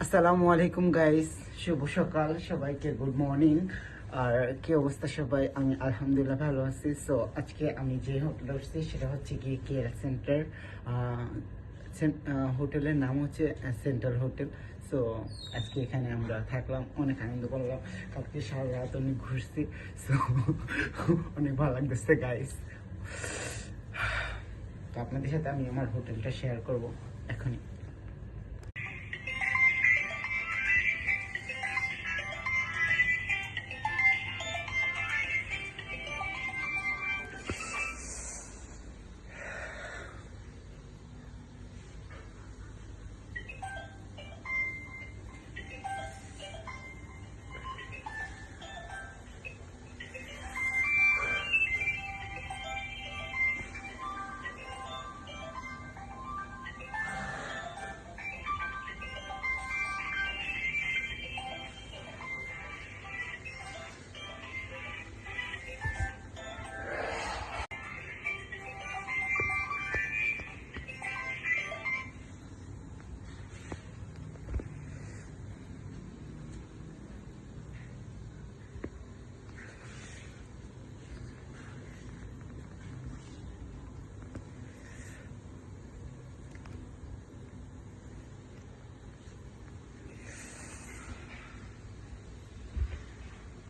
আসসালামু আলাইকুম গাইস, শুভ সকাল সবাইকে, গুড মর্নিং। আর কি অবস্থা সবাই? আমি আলহামদুলিল্লাহ ভালো আছি। সো আজকে আমি যে হোটেলে উঠছি সেটা হচ্ছে কি কেয়ার সেন্টার। হোটেলের নাম হচ্ছে সেন্টার হোটেল। সো আজকে এখানে আমরা থাকলাম, অনেক আনন্দ করলাম। কালকে সারা রাত অনেক ঘুরছি। সো অনেক ভালো লাগতেছে গাইস। তো আপনাদের সাথে আমি আমার হোটেলটা শেয়ার করব এখনই।